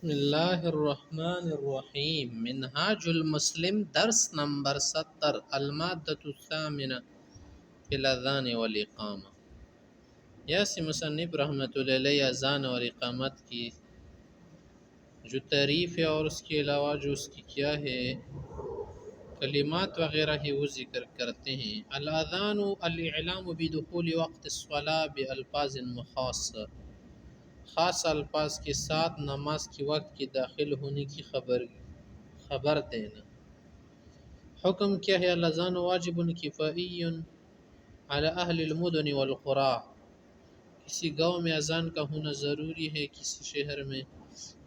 بسم الله الرحمن الرحيم منهاج المسلم درس نمبر 70 المادة الثامنة في الأذان والإقامة یاسی مصنف رحمۃ اللہ علیہ اذان اور اقامت کی جو تعریف ہے اور اس کے علاوہ جو اس کی کیا ہے کلمات وغیرہ ہے وہ ذکر کرتے ہیں۔ الاذان الاعلام بدخول وقت الصلاة بالفاظ مخاصة، خاص الفاظ کے ساتھ نماز کے وقت کے داخل ہونے کی خبر دینا۔ حکم کیا ہے؟ الاذان واجب کفائی علی اہل المدن والقرى، کسی گاؤں میں اذان کا ہونا ضروری ہے، کسی شہر میں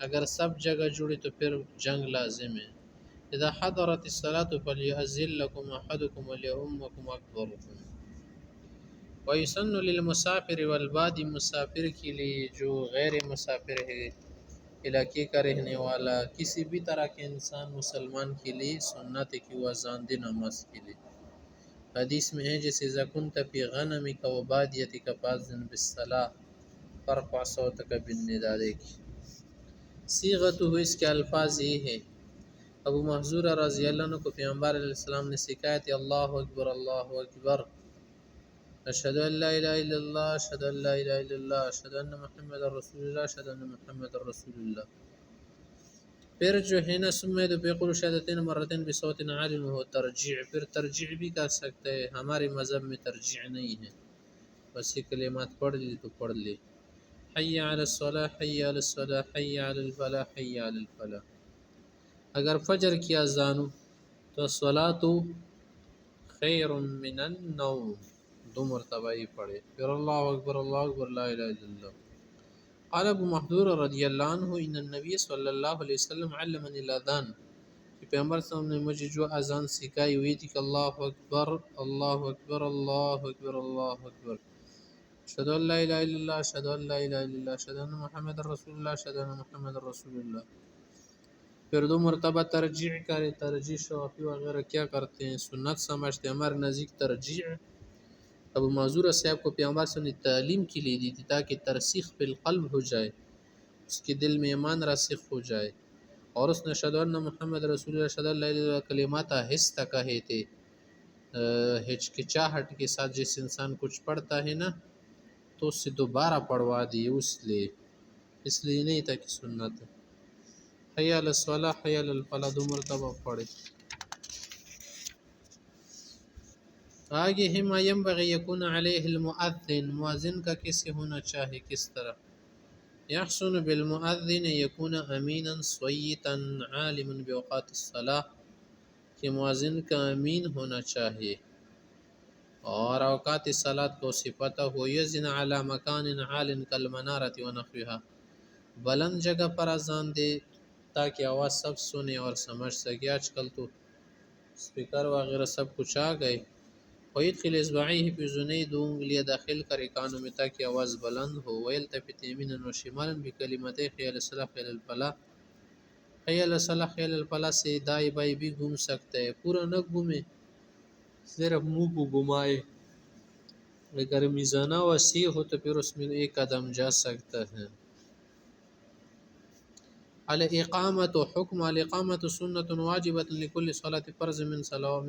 اگر سب جگہ جڑے تو پھر جنگ لازم ہے۔ اذا حضرت الصلاة فلیؤذن لکم احدکم ولیؤمکم اکبرکم۔ وَيُسَنُّ لِلْمُسَافِرِ وَالْبَادِ، مسافر کے لیے جو غیر مسافر ہے، علاقے کا رہنے والا، کسی بھی طرح کے انسان مسلمان کے لیے سنت ہے کہ وہ اذان دے نماز کے لیے۔ حدیث میں ہے جیسے اذا كنت فی غنمک وبادیتک فاذن بالصلاة فارفع صوتک بالنداء کی صیغۃ، اس کے الفاظ یہ ہے۔ ابو محذور رضی اللہ عنہ کو پیغمبر علیہ السلام نے سکھایا تھا اللہ اکبر اللہ اکبر، اشہد ان لا الہ الا اللہ، اشہد ان لا الہ الا اللہ، اشہد ان محمد رسول اللہ، اشہد ان محمد رسول اللہ۔ پھر جو ہے نا سمیت بقول شہادتین مرتين بصوت عال وہ ترجیع، پھر ترجیع بھی کر سکتے ہیں، ہمارے مذہب میں ترجیع نہیں ہے، بس یہ کلمات پڑھ لی تو پڑھ لی۔ حی علی الصلاة، حی علی الصلاة، حی علی الفلاح، حی علی الفلاح۔ اگر فجر کی اذان ہو تو الصلاة خیر من النوم، دو مرتبہ ہی پڑھے، پھر اللہ اکبر لا الہ الا اللہ۔ قال ابو محذور رضی اللہ عنہ ان النبی صلی اللہ علیہ وسلم علمنی الاذان، کہ پیغمبر صلی اللہ علیہ وسلم نے مجھے جو اذان سکھائی ہوئی تھی کہ اللہ اکبر اللہ اکبر اللہ اکبر اللہ اکبر، اشہد ان لا الہ الا اللہ، اشہد ان لا الہ الا اللہ، اشہد ان محمد رسول اللہ، اشہد ان محمد رسول اللہ۔ پھر دو مرتبہ ترجیع کرے، ترجیع شوافی وغیرہ کیا کرتے ہیں سنت سمجھتے، ہمارے نزدیک ترجیع ابو معذور صاحب کو پیغمبر صلی اللہ علیہ وسلم نے تعلیم کے لیے دی تھی تاکہ ترسیخ بالقلب ہو جائے، اس کے دل میں ایمان راسخ ہو جائے، اور اس نے اشہد ان محمد رسول اللہ، اشہد ان لا الہ الا اللہ کلمات آہستہ کہے تھے، ہچکچاہٹ کے ساتھ۔ جیسے انسان کچھ پڑھتا ہے نا تو اس سے دوبارہ پڑھوا دی، اس لیے نہیں تھا کہ سنت ہے۔ حی علی الصلاة حی علی الفلاح دو مرتبہ پڑھے۔ آگے ہے ما ینبغی یکون علیہ المؤذن، مؤذن کا کیسے ہونا چاہیے، کس طرح؟ یحسن بالمؤذن یکون امینا صیتا عالما باوقات الصلاة، کہ مؤذن کا امین ہونا چاہیے اور اوقات صلاة کو صفتہ ہو، یزن علی مکان عال کالمنارۃ ونحوها، بلند جگہ پر اذان دے تاکہ آواز سب سنے اور سمجھ سکے۔ آج کل تو اسپیکر وغیرہ سب کچھ آ گئے۔ وَيَدْخِلْ إِصْبَعَيْهِ فِي أُذُنَيْهِ، دو انگلیاں داخل کرے کانوں میں تاکہ آواز بلند ہو۔ وَيَلْتَفِتْ يَمِينًا وَشِمَالًا بِكَلِمَتَيْ حَيَّ عَلَى الصَّلَاةِ حَيَّ عَلَى الْفَلَاحِ، حَيَّ عَلَى الصَّلَاةِ حَيَّ عَلَى الْفَلَاحِ سے دائیں بائیں بھی گھوم سکتا ہے، پورا نہ گھومے، صرف منہ کو گھمائے۔ اگر میزانہ وسیع ہو تو پھر اس میں ایک قدم جا سکتا ہے۔ الاقامۃ، حکم الاقامۃ سنۃ واجبۃ لکل صلاۃ فرض من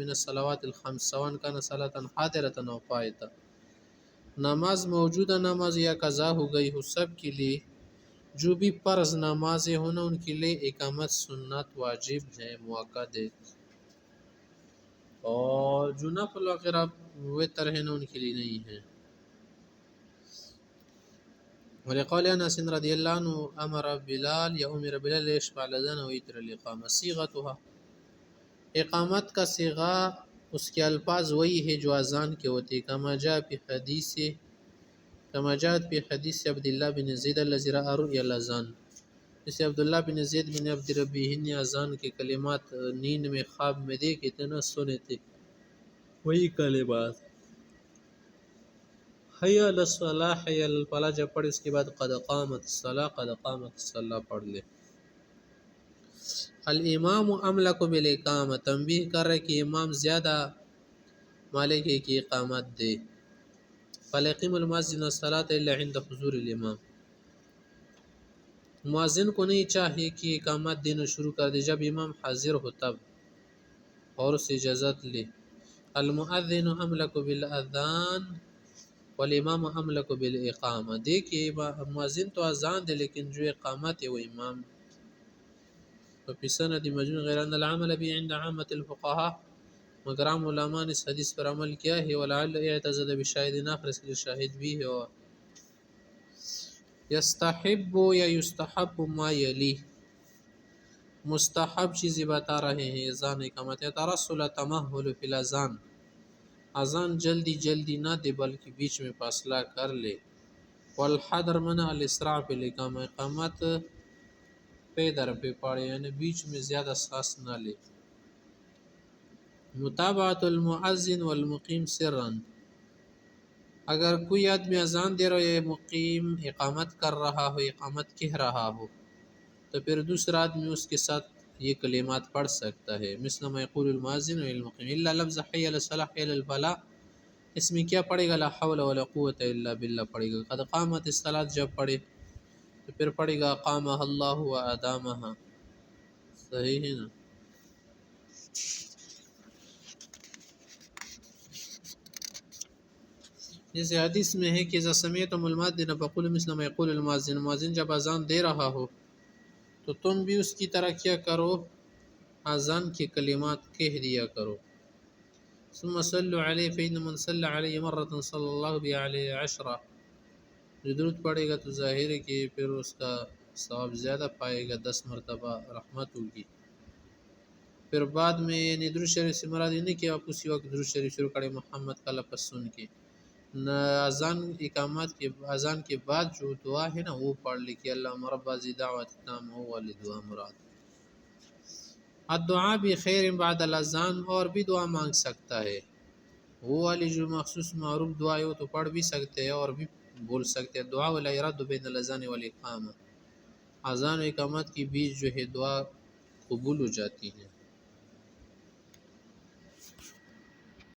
الصلوات الخمس سواء كان صلاۃ حاضرۃ او فائتہ، نماز موجودہ نماز یا قضا ہو گئی ہو، سب کے لیے جو بھی فرض نمازیں ہونا ان کے لیے اقامت سنت واجب ہے، موقع ہے، اور جو نفل وغیرہ وتر ہے نا ان کے لیے نہیں ہے۔ ولقول انس رضی اللہ عنہ امر بلال یا امر بلال یشفع الاذان ویتر الاقامہ، صیغتها، اقامت کا صیغہ اس کے الفاظ وہی ہے جو اذان کے ہوتے، کما جاءت فی حدیث عبداللہ بن زید الذی رأى رؤیا الاذان، جسے عبداللہ بن زید بن عبد ربیہ نے اذان کے کلمات نیند میں خواب میں دیکھے تھے نہ سنے تھے، وہی کلمات۔ حی علی الصلاة حی علی الفلاح جب پڑھے اس کے بعد قد قامت الصلاة قد قامت الصلاة پڑھ لے۔ الامام املک بالاقامہ، تنبیہ کر رہے کہ امام زیادہ مالک ہے کہ اقامت دے۔ فلا یقیم المؤذن الصلاة الا عند حضور الامام، مؤذن کو نہیں چاہیے کہ اقامت دینا شروع کر دے جب امام حاضر ہو تب، اور اس سے اجازت لے۔ المؤذن املک بالاذان والامام املک بالاقامہ، دیکھیے مؤذن تو اذان دے لیکن جو اقامت ہے وہ امام۔ وفي سند مجموع غیر ان العمل به عند عامة الفقهاء، مگر عام علماء نے اس حدیث پر عمل کیا ہے، ولعل اعتزد بشاہد آخر، اس کے شاہد بھی ہے۔ اور یستحب یا یستحب ما یلی، مستحب چیزیں بتا رہے ہیں اذان اقامت۔ ترسل تمہل فی الاذان، اذان جلدی جلدی نہ دے بلکہ بیچ میں فاصلہ کر لے۔ والحذر من الاسراع فی الاقامہ، اقامت پہ در پہ پڑے یعنی بیچ میں زیادہ سانس نہ لے۔ متابعت المؤذن والمقیم سرا، اگر کوئی آدمی اذان دے رہا ہے مقیم اقامت کر رہا ہو، اقامت کہہ رہا ہو، تو پھر دوسرا آدمی اس کے ساتھ یہ کلمات پڑھ سکتا ہے۔ مثل ما یقول المؤذن والمقیم الا لفظ حی علی الصلاح حی علی الفلاح، اس میں کیا پڑھے گا؟ لا حول ولا قوت الا باللہ پڑھے گا۔ قد قامت الصلاۃ جب پڑھے تو پھر پڑھے گا قامہ اللہ و ادامہ، صحیح ہے نا؟ جیسے حدیث میں ہے کہ اذا سمعتم المؤذن فقولوا مثل ما یقول المؤذن، مؤذن جب اذان دے رہا ہو تو تم بھی اس کی طرح کیا کرو، اذان کے کلمات کہہ دیا کرو۔ ثم صلوا علیہ فإن من صلی علیہ مرۃ صلی اللہ بہ علیہ عشرہ، جو درود پڑھے گا تو ظاہر ہے کہ پھر اس کا ثواب زیادہ پائے گا، 10 مرتبہ رحمت ہوگی۔ پھر بعد میں یعنی درود شریف سے مراد یہ نہیں کہ آپ اسی وقت درود شریف شروع کریں محمد کا لفظ سن کے، نہ اذان اقامت کے اذان کے بعد جو دعا ہے نا وہ پڑھ لی کہ اللہم رب ذی دعوت التامہ، وہ والی دعا مراد۔ الدعاء بخیر بعد الاذان، اور بھی دعا مانگ سکتا ہے، وہ والی جو مخصوص معروف دعا ہے وہ تو پڑھ بھی سکتے ہیں اور بھی بول سکتے ہیں۔ دعا ولا یرد بین الاذان والاقامہ، اذان و اقامت کے بیچ جو ہے دعا قبول ہو جاتی ہے۔